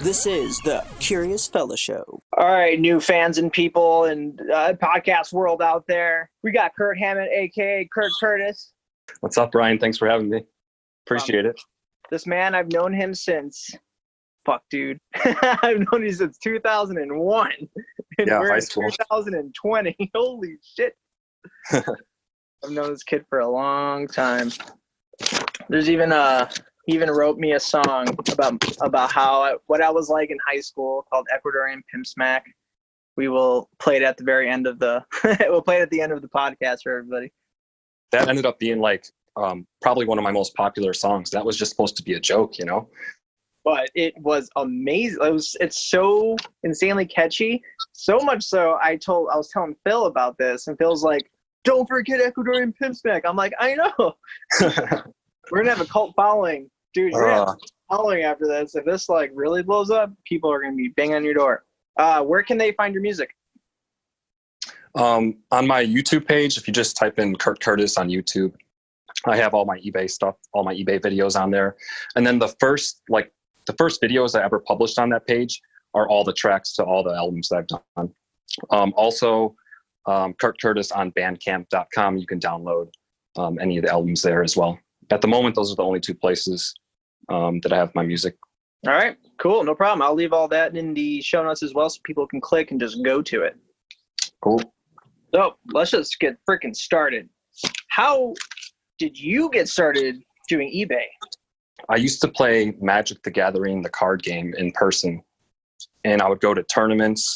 This is the Curious Fella Show. All right, new fans and people and podcast world out there. We got Kurt Hammond, aka Kurt Curtis. What's up, Brian? Thanks for having me. Appreciate it. This man, I've known him since, dude. I've known him since 2001. And Yeah, we're high in school. 2020. Holy shit. I've known this kid for a long time. There's even he even wrote me a song about what I was like in high school called Ecuadorian Pimp Smack. We will play it at the very end of the we'll play it at the end of the podcast for everybody. That ended up being probably one of my most popular songs. That was just supposed to be a joke, you know? But it was amazing. It's so insanely catchy. So much so I was telling Phil about this, and Phil's like, "Don't forget Ecuadorian Pimp Smack." I'm like, I know. We're gonna have a cult following, dude. You're gonna have a cult following after this. If this really blows up, people are gonna be banging on your door. Where can they find your music? On my YouTube page, if you just type in Kurt Curtis on YouTube, I have all my eBay stuff, all my eBay videos on there. And then the first videos I ever published on that page are all the tracks to all the albums that I've done. Also, Kurt Curtis on bandcamp.com. You can download any of the albums there as well. At the moment, those are the only two places that I have my music. All right, cool. No problem. I'll leave all that in the show notes as well so people can click and just go to it. Cool. So let's just get freaking started. How did you get started doing eBay? I used to play Magic the Gathering, the card game, in person. And I would go to tournaments,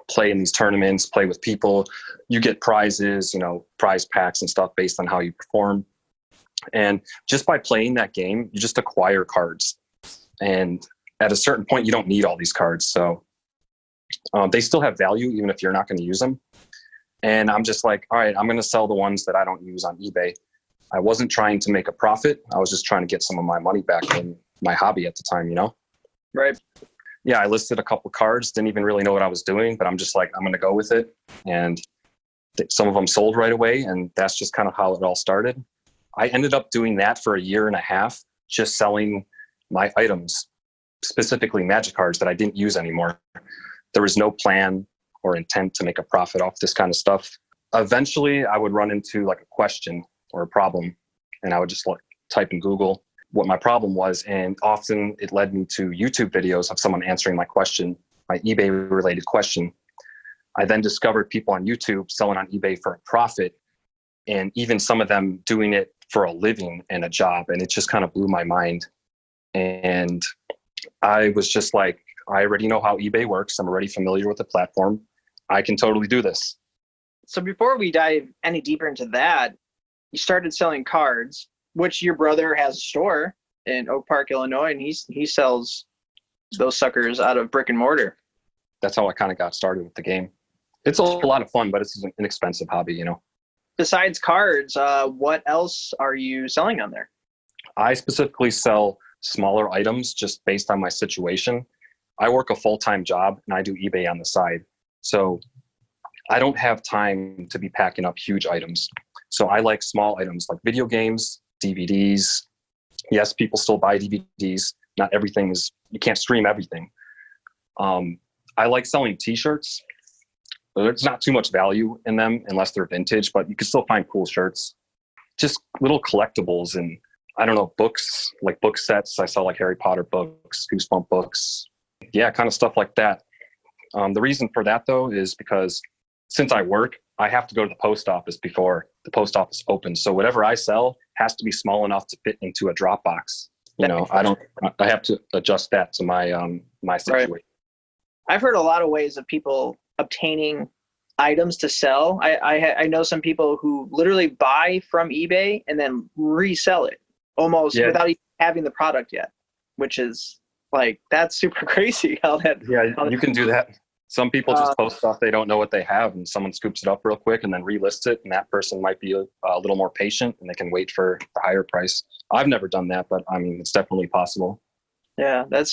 play in these tournaments, play with people. You get prizes, prize packs and stuff based on how you perform. And just by playing that game, you just acquire cards. And at a certain point, you don't need all these cards. So they still have value, even if you're not going to use them. And I'm just like, all right, I'm going to sell the ones that I don't use on eBay. I wasn't trying to make a profit. I was just trying to get some of my money back in my hobby at the time, Right. Yeah, I listed a couple cards, didn't even really know what I was doing, but I'm just like, I'm going to go with it. And some of them sold right away. And that's just kind of how it all started. I ended up doing that for a year and a half, just selling my items, specifically Magic cards that I didn't use anymore. There was no plan or intent to make a profit off this kind of stuff. Eventually, I would run into a question or a problem, and I would just type in Google what my problem was, and often it led me to YouTube videos of someone answering my question, my eBay-related question. I then discovered people on YouTube selling on eBay for a profit, and even some of them doing it for a living and a job, and it just kind of blew my mind. And I was just like, I already know how eBay works. I'm already familiar with the platform. I can totally do this. So before we dive any deeper into that, you started selling cards, which your brother has a store in Oak Park, Illinois, and he sells those suckers out of brick and mortar. That's how I kind of got started with the game. It's a lot of fun, but it's an inexpensive hobby, Besides cards, what else are you selling on there? I specifically sell smaller items just based on my situation. I work a full-time job and I do eBay on the side. So I don't have time to be packing up huge items. So I like small items like video games, DVDs. Yes, people still buy DVDs. Not everything you can't stream everything. I like selling t-shirts. There's not too much value in them unless they're vintage, but you can still find cool shirts. Just little collectibles and, I don't know, books, like book sets. I sell Harry Potter books, Goosebump books. Yeah, kind of stuff like that. The reason for that, though, is because since I work, I have to go to the post office before the post office opens. So whatever I sell has to be small enough to fit into a drop box. I have to adjust that to my situation. Right. I've heard a lot of ways of people obtaining items to sell. I know some people who literally buy from eBay and then resell it almost without even having the product yet, which is that's super crazy how that. Yeah, you can do that. Some people just post stuff they don't know what they have, and someone scoops it up real quick and then relists it, and that person might be a little more patient and they can wait for the higher price. I've never done that, but I mean, it's definitely possible. Yeah, it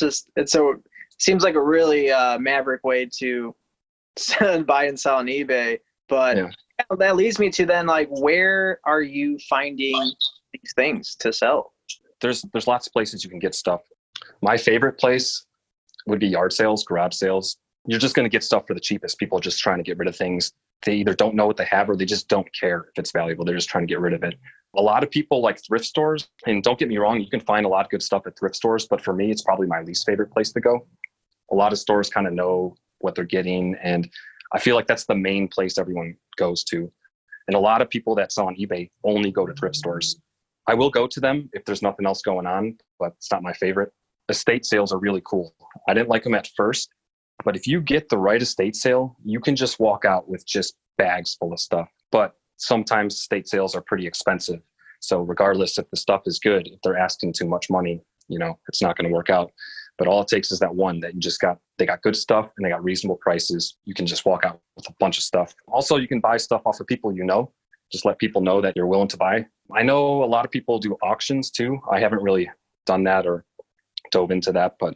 seems like a really maverick way to buy and sell on eBay. But that leads me to then where are you finding these things to sell? There's lots of places you can get stuff. My favorite place would be yard sales, garage sales. You're just going to get stuff for the cheapest. People are just trying to get rid of things. They either don't know what they have or they just don't care if it's valuable. They're just trying to get rid of it. A lot of people like thrift stores, and don't get me wrong, you can find a lot of good stuff at thrift stores, but for me, it's probably my least favorite place to go. A lot of stores kind of know what they're getting, and I feel like that's the main place everyone goes to. And a lot of people that sell on eBay only go to thrift stores. I will go to them if there's nothing else going on, but it's not my favorite. Estate sales are really cool. I didn't like them at first, but if you get the right estate sale, you can just walk out with just bags full of stuff. But sometimes estate sales are pretty expensive. So regardless if the stuff is good, if they're asking too much money, it's not going to work out. But all it takes is that one that they got good stuff and they got reasonable prices. You can just walk out with a bunch of stuff. Also, you can buy stuff off of people just let people know that you're willing to buy. I know a lot of people do auctions too. I haven't really done that or dove into that, but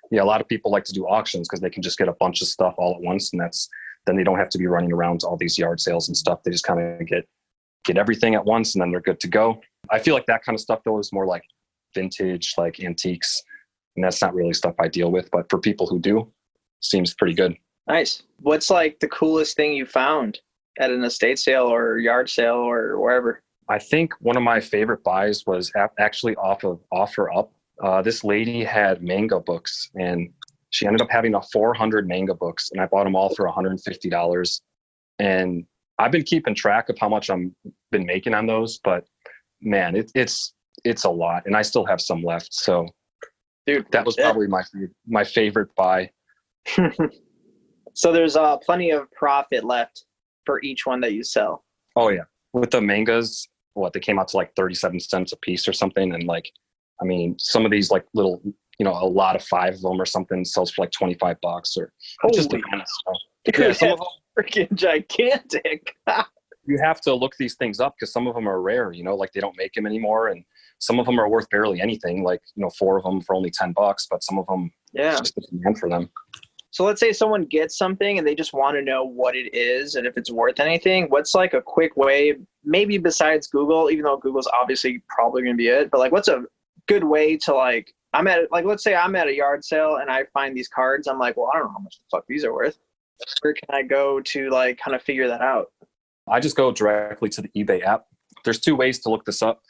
yeah, a lot of people like to do auctions because they can just get a bunch of stuff all at once, and then they don't have to be running around to all these yard sales and stuff. They just kind of get everything at once and then they're good to go. I feel like that kind of stuff though is more like vintage, like antiques, and that's not really stuff I deal with, but for people who do, seems pretty good. Nice. What's like the coolest thing you found at an estate sale or yard sale or wherever? I think one of my favorite buys was actually off of OfferUp. This lady had manga books, and she ended up having 400 manga books, and I bought them all for $150. And I've been keeping track of how much I'm been making on those, but man, it's a lot, and I still have some left. So, dude, that was probably my favorite buy. So there's plenty of profit left for each one that you sell. Oh yeah, with the mangas, they came out to like 37 cents a piece or something, and some of these like little, a lot of 5 of them or something sells for like $25 or just depends. Dude, yeah, some of them freaking gigantic. You have to look these things up because some of them are rare, like they don't make them anymore, and some of them are worth barely anything. Like 4 of them for only $10, but some of them, it's just the demand for them. So let's say someone gets something and they just want to know what it is and if it's worth anything. What's like a quick way, maybe besides Google, even though Google's obviously probably going to be it, but like what's a good way to let's say I'm at a yard sale and I find these cards. I'm like, well, I don't know how much the fuck these are worth. Where can I go to kind of figure that out? I just go directly to the eBay app. There's 2 ways to look this up.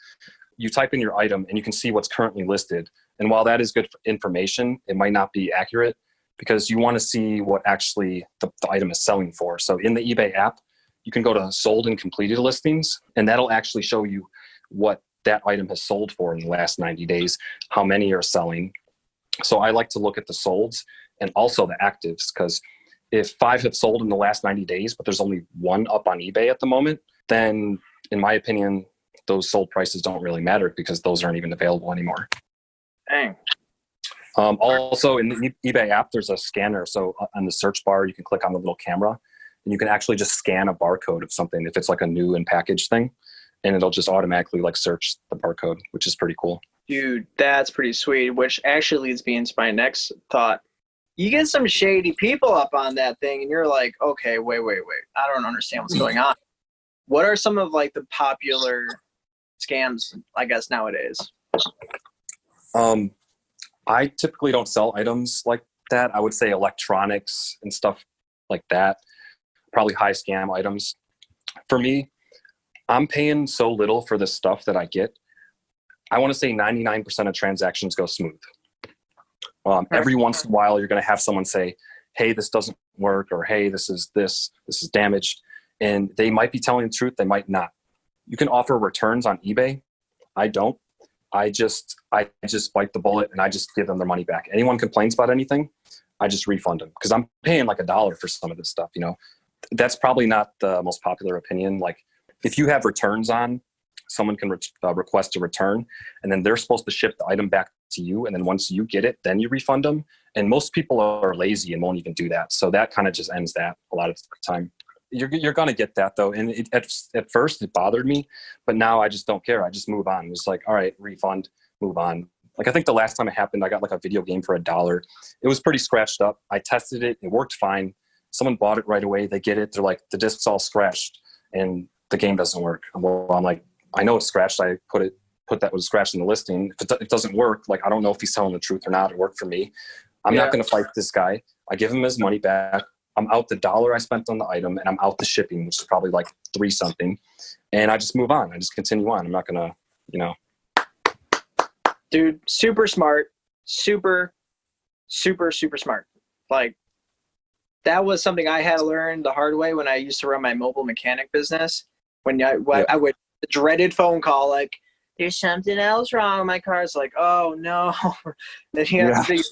You type in your item and you can see what's currently listed. And while that is good information, it might not be accurate because you want to see what actually the item is selling for. So in the eBay app, you can go to sold and completed listings, and that'll actually show you what that item has sold for in the last 90 days, how many are selling. So I like to look at the solds and also the actives, because if 5 have sold in the last 90 days, but there's only 1 up on eBay at the moment, then in my opinion, those sold prices don't really matter because those aren't even available anymore. Dang. Also in the eBay app, there's a scanner. So on the search bar, you can click on the little camera and you can actually just scan a barcode of something if it's like a new and packaged thing, and it'll just automatically search the barcode, which is pretty cool. Dude, that's pretty sweet, which actually leads me into my next thought. You get some shady people up on that thing and you're like, okay, wait. I don't understand what's going on. What are some of the popular scams, I guess, nowadays? I typically don't sell items like that. I would say electronics and stuff like that, probably high scam items. For me, I'm paying so little for the stuff that I get. I want to say 99% of transactions go smooth. Every once in a while, you're going to have someone say, hey, this doesn't work, or hey, this is damaged. And they might be telling the truth. They might not. You can offer returns on eBay. I don't. I just bite the bullet and I just give them their money back. Anyone complains about anything, I just refund them because I'm paying $1 for some of this stuff. That's probably not the most popular opinion. If you have returns on, someone can request a return, and then they're supposed to ship the item back to you. And then once you get it, then you refund them. And most people are lazy and won't even do that. So that kind of just ends that a lot of the time. You're going to get that though. And at first it bothered me, but now I just don't care. I just move on. It's like, all right, refund, move on. I think the last time it happened, I got a video game for $1. It was pretty scratched up. I tested it. It worked fine. Someone bought it right away. They get it. They're like, the disc's all scratched and the game doesn't work. Well, I'm like, I know it's scratched. I put that was scratched in the listing. If it doesn't work, I don't know if he's telling the truth or not. It worked for me. I'm not going to fight this guy. I give him his money back. I'm out the dollar I spent on the item, and I'm out the shipping, which is probably like 3 something. And I just move on. I just continue on. I'm not going to, Dude, super smart. Super, super, super smart. Like, that was something I had to learn the hard way when I used to run my mobile mechanic business. When I would, the dreaded phone call, like, there's something else wrong with my car. It's like, oh, no. Then you have to figure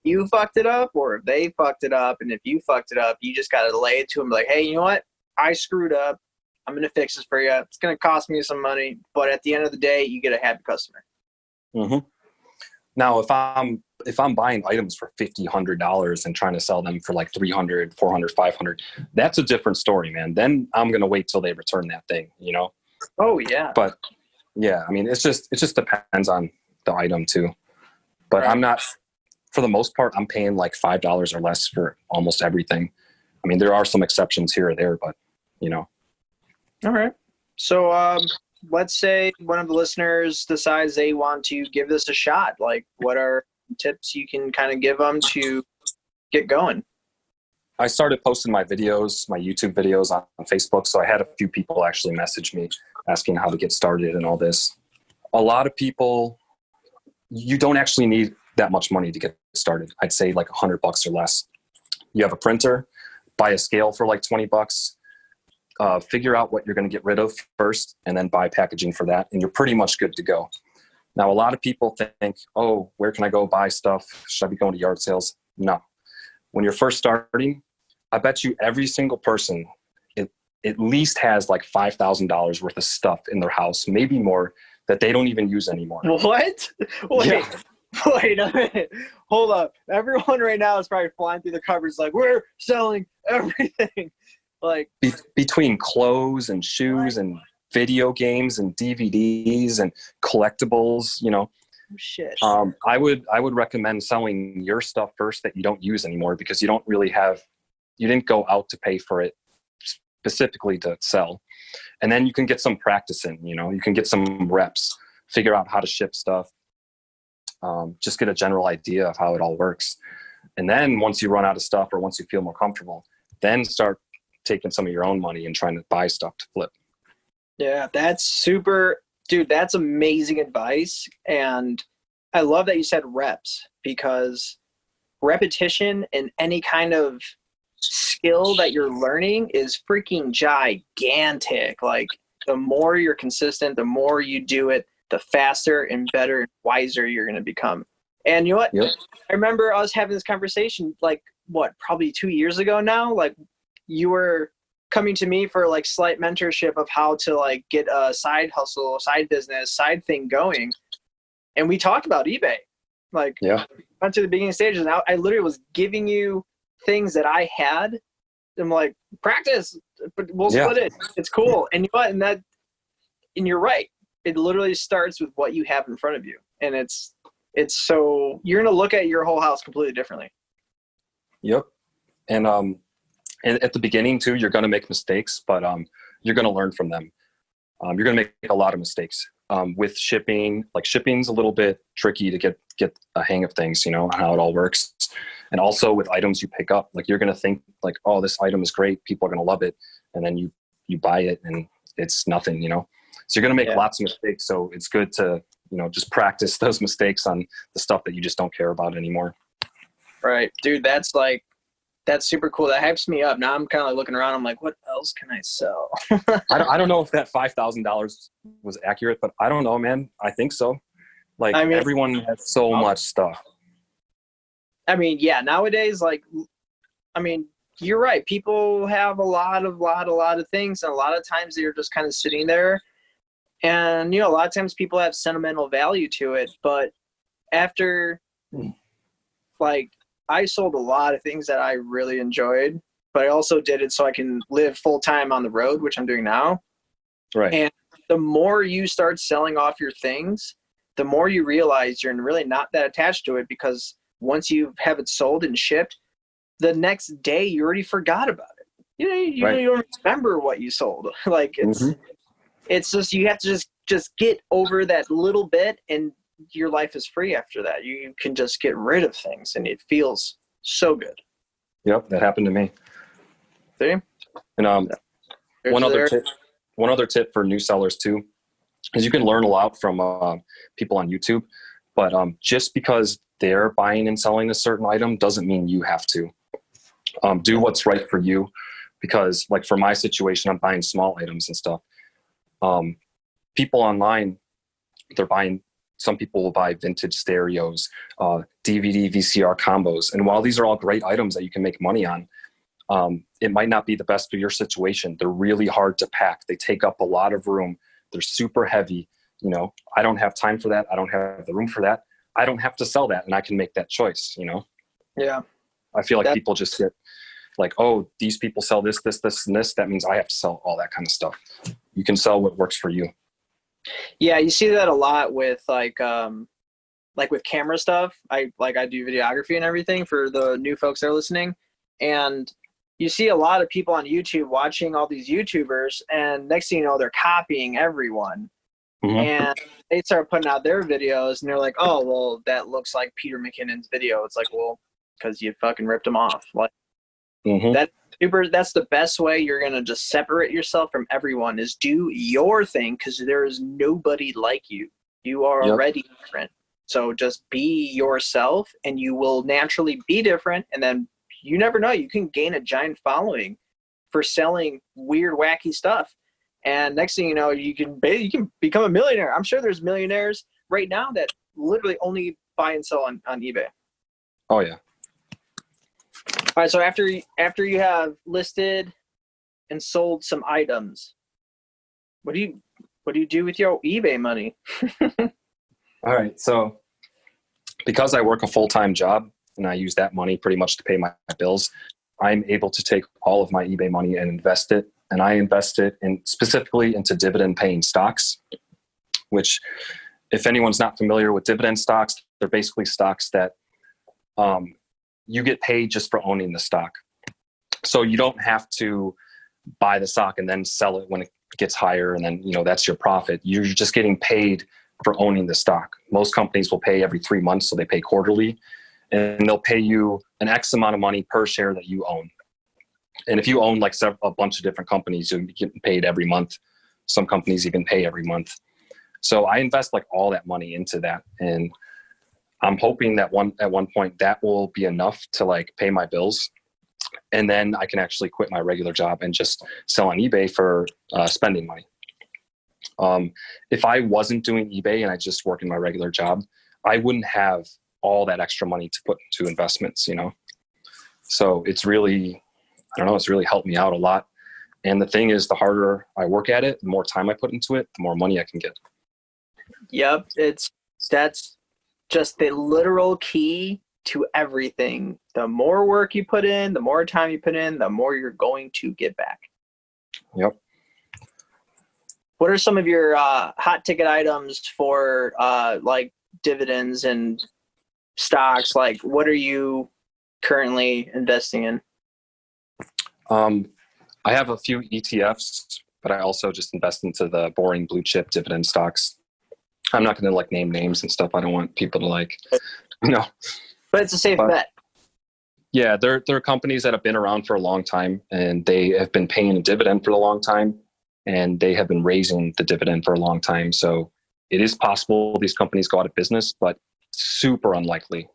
you fucked it up or if they fucked it up. And if you fucked it up, you just got to lay it to them like, hey, you know what? I screwed up. I'm going to fix this for you. It's going to cost me some money. But at the end of the day, you get a happy customer. Mm-hmm. Now, if I'm buying items for $50, $100 and trying to sell them for like $300, $400, $500, that's a different story, man. Then I'm going to wait till they return that thing, Oh, yeah. But yeah, I mean, it just depends on the item too. But Right. I'm not, for the most part, I'm paying like $5 or less for almost everything. I mean, there are some exceptions here or there, but All right. So let's say one of the listeners decides they want to give this a shot. Like, what are tips you can kind of give them to get going? I started posting my videos, my YouTube videos on Facebook. So I had a few people actually message me asking how to get started and all this. A lot of people, you don't actually need that much money to get started. I'd say like $100 or less. You have a printer, buy a scale for like $20. Figure out what you're going to get rid of first and then buy packaging for that. And you're pretty much good to go. Now, a lot of people think, oh, where can I go buy stuff? Should I be going to yard sales? No. When you're first starting, I bet you every single person at least has like $5,000 worth of stuff in their house, maybe more, that they don't even use anymore. What? Wait, Yeah. Wait a minute. Hold up. Everyone right now is probably flying through the covers like, we're selling everything. Like, Between clothes and shoes and video games and DVDs and collectibles, shit. I would recommend selling your stuff first that you don't use anymore, because you didn't go out to pay for it specifically to sell. And then you can get some practice in, you can get some reps, figure out how to ship stuff, just get a general idea of how it all works. And then once you run out of stuff or once you feel more comfortable, then start taking some of your own money and trying to buy stuff to flip. Yeah, that's super, dude, that's amazing advice. And I love that you said reps, because repetition in any kind of skill that you're learning is freaking gigantic. Like, the more you're consistent, the more you do it, the faster and better and wiser you're going to become. And you know what? Yep. I remember us having this conversation, like, probably 2 years ago now. Like, you were coming to me for like slight mentorship of how to like get a side hustle, side business, side thing going. And we talked about eBay. Like, went to the beginning stages. And I literally was giving you things that I had. I'm like, practice, but we'll split it. It's cool. And you know what? And you're right. It literally starts with what you have in front of you. And it's so you're going to look at your whole house completely differently. Yep. And at the beginning too, you're going to make mistakes, but you're going to learn from them. You're going to make a lot of mistakes with shipping. Like, shipping's a little bit tricky to get a hang of things, how it all works. And also with items you pick up, like, you're going to think like, oh, this item is great, people are going to love it, and then you buy it and it's nothing, So you're going to make lots of mistakes. So it's good to just practice those mistakes on the stuff that you just don't care about anymore. Right, dude. That's super cool. That hypes me up. Now I'm kind of like looking around. I'm like, what else can I sell? I don't know if that $5,000 was accurate, but I don't know, man. I think so. Like, everyone has so much stuff. I mean, yeah, nowadays, like, you're right. People have a lot of things. And a lot of times they're just kind of sitting there. And, a lot of times people have sentimental value to it. But after, like, I sold a lot of things that I really enjoyed, but I also did it so I can live full time on the road, which I'm doing now. Right. And the more you start selling off your things, the more you realize you're really not that attached to it, because once you have it sold and shipped, the next day you already forgot about it. You don't remember what you sold. Like, it's just, you have to just get over that little bit and your life is free after that. You can just get rid of things, and it feels so good. Yep, that happened to me. See? And one other tip for new sellers too is you can learn a lot from people on YouTube, but just because they're buying and selling a certain item doesn't mean you have to. Do what's right for you, because like for my situation, I'm buying small items and stuff. People online, some people will buy vintage stereos, DVD, VCR combos. And while these are all great items that you can make money on, it might not be the best for your situation. They're really hard to pack. They take up a lot of room. They're super heavy. You know, I don't have time for that. I don't have the room for that. I don't have to sell that, and I can make that choice, you know? Yeah. I feel like people just get like, oh, these people sell this, this, this, and this. That means I have to sell all that kind of stuff. You can sell what works for you. Yeah, you see that a lot with like with camera stuff. I do videography and everything for the new folks that are listening. And you see a lot of people on YouTube watching all these YouTubers, and next thing you know, they're copying everyone. Mm-hmm. And they start putting out their videos, and they're like, oh, well, that looks like Peter McKinnon's video. It's like, well, because you fucking ripped him off. Like, that's the best way you're going to just separate yourself from everyone, is do your thing, because there is nobody like you. You are already different. So just be yourself, and you will naturally be different. And then you never know, you can gain a giant following for selling weird, wacky stuff. And next thing you know, you can become a millionaire. I'm sure there's millionaires right now that literally only buy and sell on eBay. Oh yeah. All right. So after you have listed and sold some items, what do you do with your eBay money? All right. So because I work a full-time job and I use that money pretty much to pay my bills, I'm able to take all of my eBay money and invest it. And I invest it specifically into dividend-paying stocks, which, if anyone's not familiar with dividend stocks, they're basically stocks that you get paid just for owning the stock. So you don't have to buy the stock and then sell it when it gets higher, and then, you know, that's your profit. You're just getting paid for owning the stock. Most companies will pay every 3 months, so they pay quarterly, and they'll pay you an X amount of money per share that you own. And if you own like a bunch of different companies, you'll be getting paid every month. Some companies even pay every month. So I invest like all that money into that. And I'm hoping that at one point that will be enough to like pay my bills. And then I can actually quit my regular job and just sell on eBay for spending money. If I wasn't doing eBay and I just worked in my regular job, I wouldn't have all that extra money to put into investments, you know? So it's really, I don't know, it's really helped me out a lot. And the thing is, the harder I work at it, the more time I put into it, the more money I can get. Yep. That's just the literal key to everything. The more work you put in, the more time you put in, the more you're going to get back. Yep. What are some of your hot ticket items for like dividends and stocks? Like, what are you currently investing in? I have a few ETFs, but I also just invest into the boring blue chip dividend stocks. I'm not going to like name names and stuff. I don't want people to like, you know. But it's a safe bet. Yeah, they're companies that have been around for a long time, and they have been paying a dividend for a long time, and they have been raising the dividend for a long time. So it is possible these companies go out of business, but super unlikely.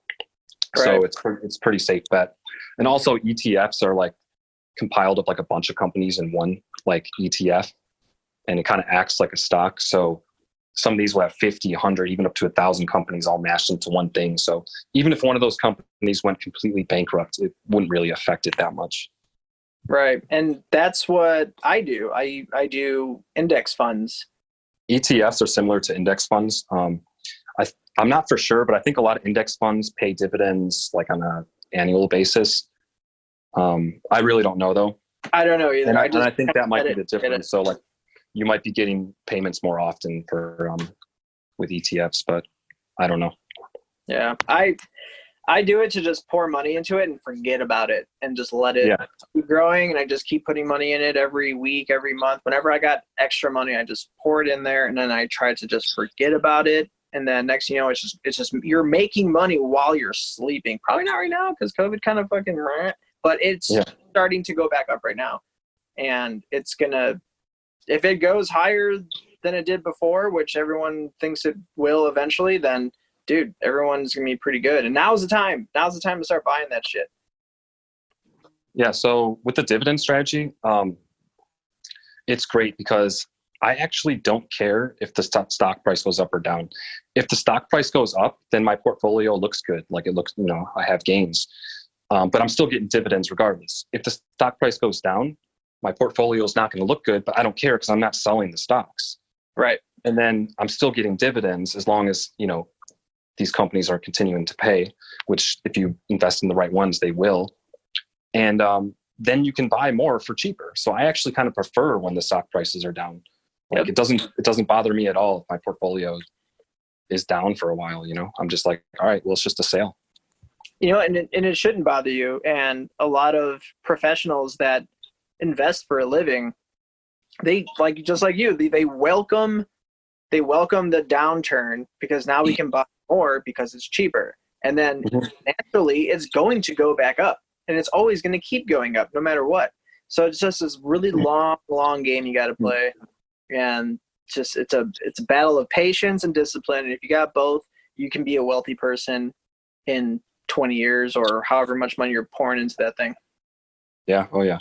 Right. So it's pretty safe bet. And also ETFs are like compiled of like a bunch of companies in one like ETF, and it kind of acts like a stock. So some of these will have 50, 100, even up to 1,000 companies all mashed into one thing. So even if one of those companies went completely bankrupt, it wouldn't really affect it that much. Right. And that's what I do. I do index funds. ETFs are similar to index funds. I'm not for sure, but I think a lot of index funds pay dividends like on an annual basis. I really don't know though. I don't know either. And I think that might be the difference. So like you might be getting payments more often for with ETFs, but I don't know. Yeah. I do it to just pour money into it and forget about it and just let it keep growing. And I just keep putting money in it every week, every month. Whenever I got extra money, I just pour it in there, and then I try to just forget about it and then next thing you know, it's just you're making money while you're sleeping. Probably not right now because COVID kind of fucking, but it's starting to go back up right now, and it's gonna, if it goes higher than it did before, which everyone thinks it will eventually, then dude, everyone's gonna be pretty good. And now's the time. Now's the time to start buying that shit. Yeah. So with the dividend strategy, it's great because I actually don't care if the stock price goes up or down. If the stock price goes up, then my portfolio looks good. Like it looks, I have gains, but I'm still getting dividends regardless. If the stock price goes down, my portfolio is not going to look good, but I don't care because I'm not selling the stocks. Right. And then I'm still getting dividends as long as, these companies are continuing to pay, which if you invest in the right ones, they will. And then you can buy more for cheaper. So I actually kind of prefer when the stock prices are down. Like it doesn't bother me at all if my portfolio is down for a while, I'm just like, all right, well, it's just a sale. And it shouldn't bother you. And a lot of professionals that invest for a living, they like, just like you, they welcome the downturn because now we can buy more because it's cheaper. And then naturally it's going to go back up, and it's always going to keep going up no matter what. So it's just this really long game you got to play. And just, it's a battle of patience and discipline. And if you got both, you can be a wealthy person in 20 years or however much money you're pouring into that thing. Yeah. Oh yeah.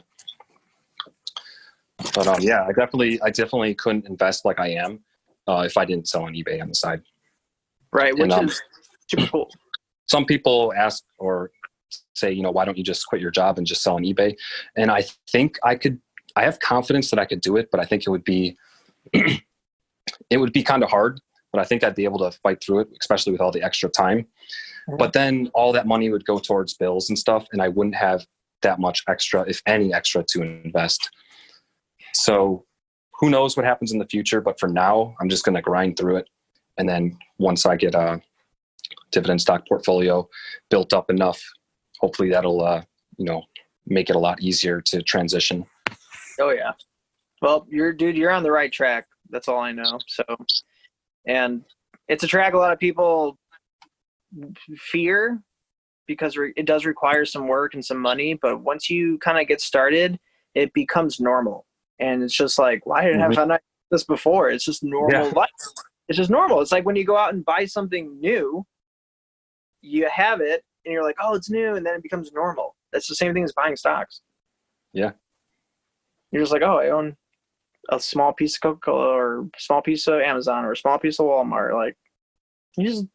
But I definitely couldn't invest like I am if I didn't sell on eBay on the side. Right, which is super cool. Some people ask or say, why don't you just quit your job and just sell on eBay? And I think I have confidence that I could do it, but I think it would be kind of hard, but I think I'd be able to fight through it, especially with all the extra time. But then all that money would go towards bills and stuff, and I wouldn't have that much extra, if any extra, to invest. So who knows what happens in the future, but for now, I'm just going to grind through it. And then once I get a dividend stock portfolio built up enough, hopefully that'll, make it a lot easier to transition. Oh yeah. Well, you're on the right track. That's all I know. So, and it's a track a lot of people fear because it does require some work and some money, but once you kind of get started, it becomes normal. And it's just like, why didn't I have done this before? It's just normal life. It's just normal. It's like when you go out and buy something new, you have it and you're like, oh, it's new. And then it becomes normal. That's the same thing as buying stocks. Yeah. You're just like, oh, I own a small piece of Coca-Cola or a small piece of Amazon or a small piece of Walmart. Like, you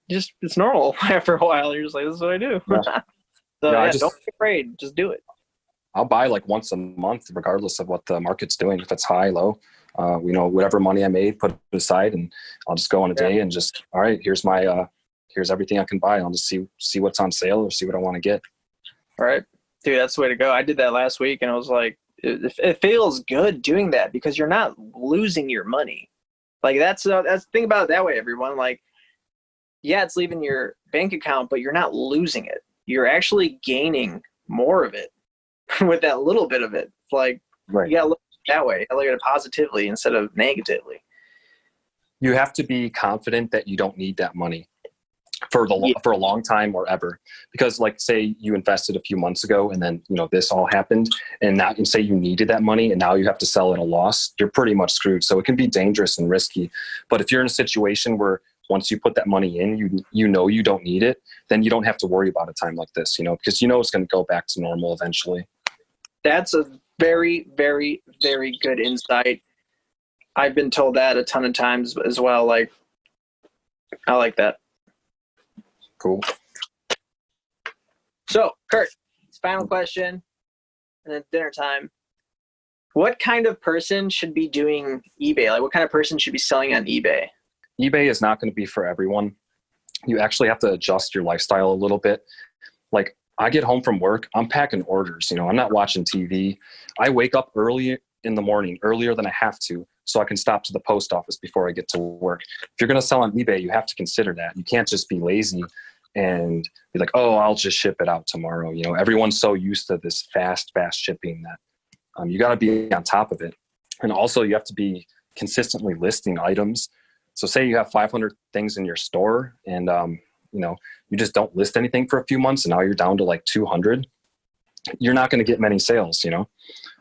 just it's normal after a while. You're just like, this is what I do. Yeah. Don't be afraid. Just do it. I'll buy like once a month, regardless of what the market's doing. If it's high, low, whatever money I made, put it aside, and I'll just go on a day and just, all right, here's my, here's everything I can buy. I'll just see what's on sale or see what I want to get. All right, dude, that's the way to go. I did that last week, and I was like, it feels good doing that because you're not losing your money. Like that's think about it that way, everyone. Like, yeah, it's leaving your bank account, but you're not losing it. You're actually gaining more of it with that little bit of it. Like, you gotta look at it that way. I look at it positively instead of negatively. You have to be confident that you don't need that money for a long time or ever, because like say you invested a few months ago and then this all happened, and now you say you needed that money and now you have to sell at a loss, you're pretty much screwed. So it can be dangerous and risky. But if you're in a situation where once you put that money in, you don't need it, then you don't have to worry about a time like this, because it's going to go back to normal eventually. That's a very, very, very good insight. I've been told that a ton of times as well. Like, I like that. Cool. So, Kurt, final question, and then dinner time. What kind of person should be doing eBay? Like, what kind of person should be selling on eBay? eBay is not going to be for everyone. You actually have to adjust your lifestyle a little bit. Like, I get home from work, I'm packing orders, I'm not watching TV. I wake up early in the morning, earlier than I have to, so I can stop to the post office before I get to work. If you're going to sell on eBay, you have to consider that. You can't just be lazy and be like, oh, I'll just ship it out tomorrow. Everyone's so used to this fast shipping that you got to be on top of it. And also you have to be consistently listing items So say you have 500 things in your store and, you just don't list anything for a few months and now you're down to like 200, you're not going to get many sales,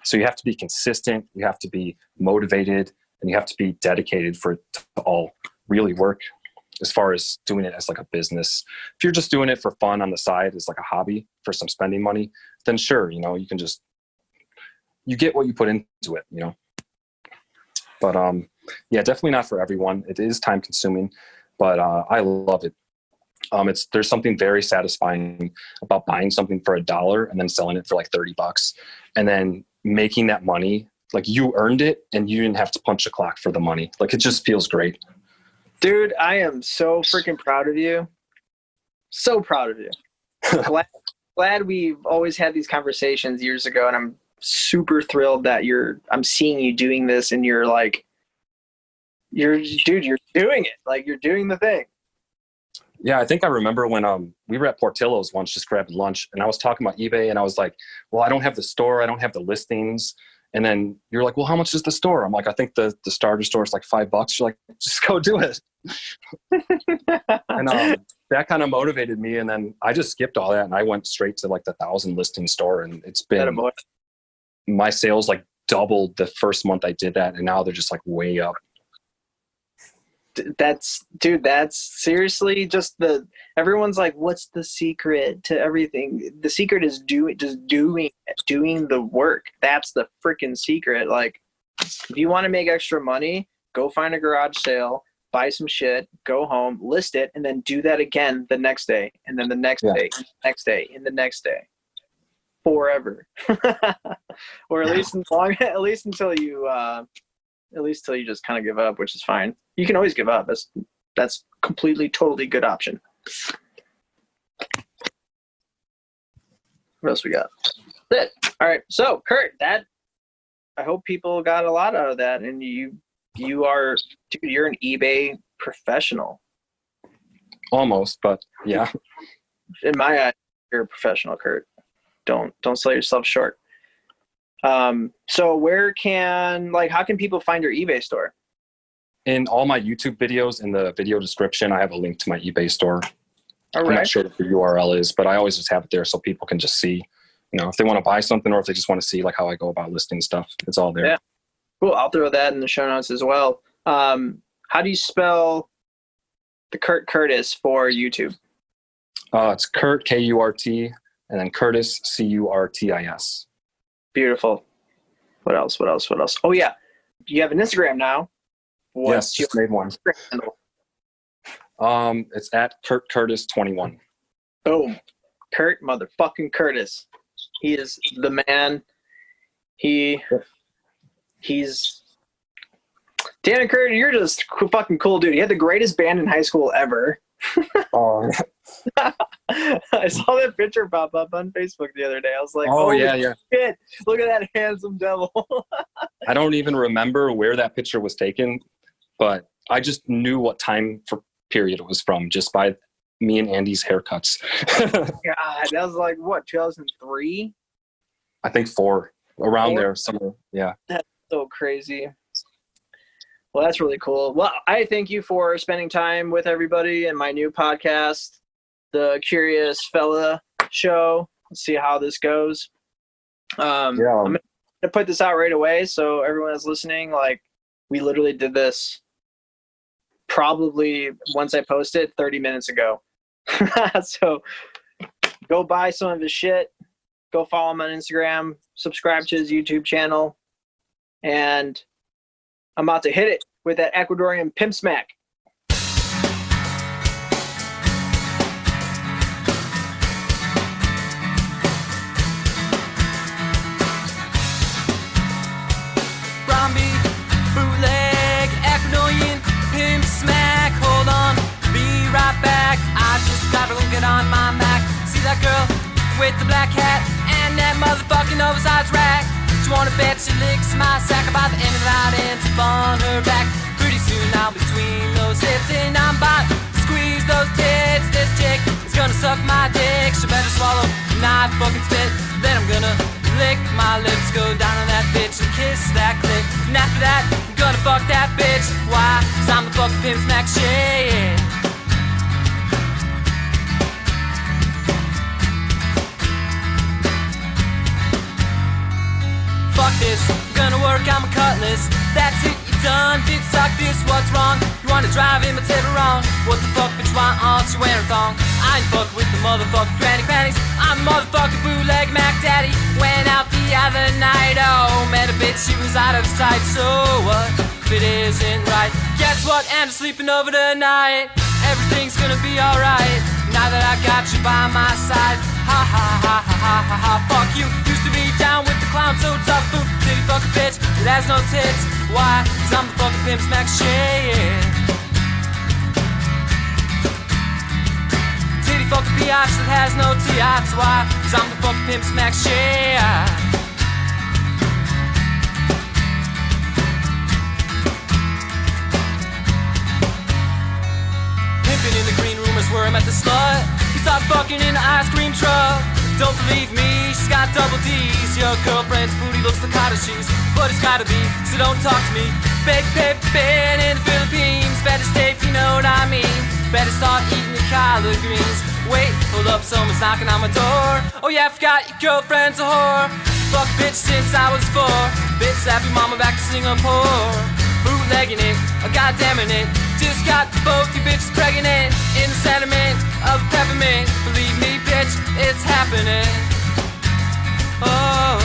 So you have to be consistent, you have to be motivated, and you have to be dedicated for it to all really work as far as doing it as like a business. If you're just doing it for fun on the side as like a hobby for some spending money, then sure, you can just, you get what you put into it, But yeah, definitely not for everyone. It is time consuming, but I love it. There's something very satisfying about buying something for $1 and then selling it for like $30 and then making that money. Like you earned it and you didn't have to punch a clock for the money. Like it just feels great. Dude, I am so freaking proud of you. So proud of you. glad we've always had these conversations years ago, and I'm super thrilled that I'm seeing you doing this, and you're doing it. Like you're doing the thing. Yeah, I think I remember when we were at Portillo's once just grabbing lunch, and I was talking about eBay, and I was like, well, I don't have the store, I don't have the listings. And then you're like, well, how much is the store? I'm like, I think the starter store is like $5. You're like, just go do it. And that kind of motivated me. And then I just skipped all that and I went straight to like the 1,000 listing store. And it's been, my sales like doubled the first month I did that. And now they're just like way up. That's seriously just everyone's like, what's the secret to everything? The secret is doing the work. That's the freaking secret. Like if you want to make extra money, go find a garage sale, buy some shit, go home, list it, and then do that again the next day, and then the next day, next day, and the next day, forever, or at least until you just kind of give up, which is fine. You can always give up. That's completely, totally good option. What else we got? That's it. All right. So, Kurt, I hope people got a lot out of that, and you're an eBay professional. Almost, but yeah. In my eyes, you're a professional, Kurt. Don't sell yourself short. So how can people find your eBay store? In all my YouTube videos, in the video description, I have a link to my eBay store. All right. I'm not sure what the URL is, but I always just have it there so people can just see, if they want to buy something or if they just want to see like how I go about listing stuff. It's all there. Yeah. Cool. I'll throw that in the show notes as well. How do you spell the Kurt Curtis for YouTube? It's Kurt, K-U-R-T, and then Curtis, C-U-R-T-I-S. Beautiful. What else? Oh, yeah. You have an Instagram now. Yes, just made one. It's at Kurt Curtis 21. Boom. Kurt motherfucking Curtis. He is the man. He's Dan and Kurt, you're just fucking cool, dude. You had the greatest band in high school ever. Oh, I saw that picture pop up on Facebook the other day. I was like, oh yeah. Shit, look at that handsome devil. I don't even remember where that picture was taken, but I just knew what time period it was from just by me and Andy's haircuts. God, that was like, what, 2003? I think 4, around there somewhere. Yeah. That's so crazy. Well, that's really cool. Well, I thank you for spending time with everybody in my new podcast, The Curious Fella Show. Let's see how this goes. I'm going to put this out right away so everyone that's listening, like, we literally did this probably once I posted 30 minutes ago. So go buy some of his shit. Go follow him on Instagram. Subscribe to his YouTube channel. And I'm about to hit it with that Ecuadorian pimp smack. Bromby, bootleg, Ecuadorian pimp smack. Hold on, be right back. I just gotta get on my Mac. See that girl with the black hat and that motherfucking oversized rack? She wanna bet she licks my sack about the end of the night and it's on her back. Pretty soon I'll be between those hips and I'm about to squeeze those tits. This chick is gonna suck my dick. She better swallow my fucking spit. Then I'm gonna Lick my lips, go down on that bitch and kiss that clit. And after that, I'm gonna fuck that bitch. Why? 'Cause I'm the fucking pimp smack shit. Fuck this, I'm gonna work on my cutlass. That's it, you're done, bitch, suck this, what's wrong? You wanna drive in my tail wrong? What the fuck, bitch, want all she wearing thong? I ain't fucking with the motherfucking granny panties. I'm a motherfucking bootleg Mac Daddy. Went out the other night, oh, met a bitch, she was out of sight. So what, if it isn't right? Guess what, and I'm sleeping over tonight. Everything's gonna be alright, now that I got you by my side. Ha ha ha ha ha ha ha, fuck you. Used to be down with the clown, so tough, boom, titty fucking bitch that has no tits. Why? 'Cause I'm the fucking pimp smack shit. Titty fucking biatch that has no T.I. Why? 'Cause I'm the fucking pimp smack shit. Pimping in the green room is where I met the slut. Stop fucking in the ice cream truck. Don't believe me, she's got double D's. Your girlfriend's booty looks like cottage cheese, but it's gotta be, so don't talk to me. Big pimpin' in the Philippines. Better stay if you know what I mean. Better start eating your collard greens. Wait, hold up, someone's knocking on my door. Oh yeah, I forgot your girlfriend's a whore. Fuck bitch since I was 4. Bitch slap your mama back to Singapore. Bootlegging it, goddammit it. Just got both you bitches pregnant. In the sentiment of a peppermint. Believe me, bitch, it's happening. Oh,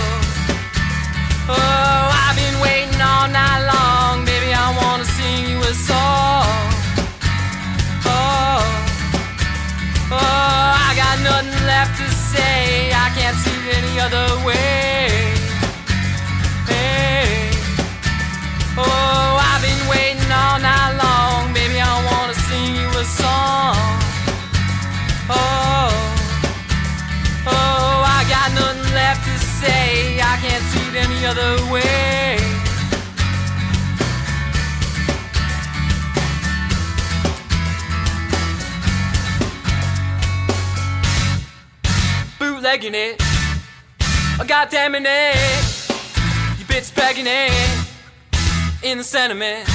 oh, I've been waiting all night long. Baby, I wanna sing you a song. Oh, oh, I got nothing left to say. I can't see it any other way. Hey, oh, I've been waiting all night long. Baby, I wanna sing you a song. Oh, oh, I got nothing left to say. I can't see it any other way. Bootlegging it, goddammit it. You bitch pegging it in the sentiment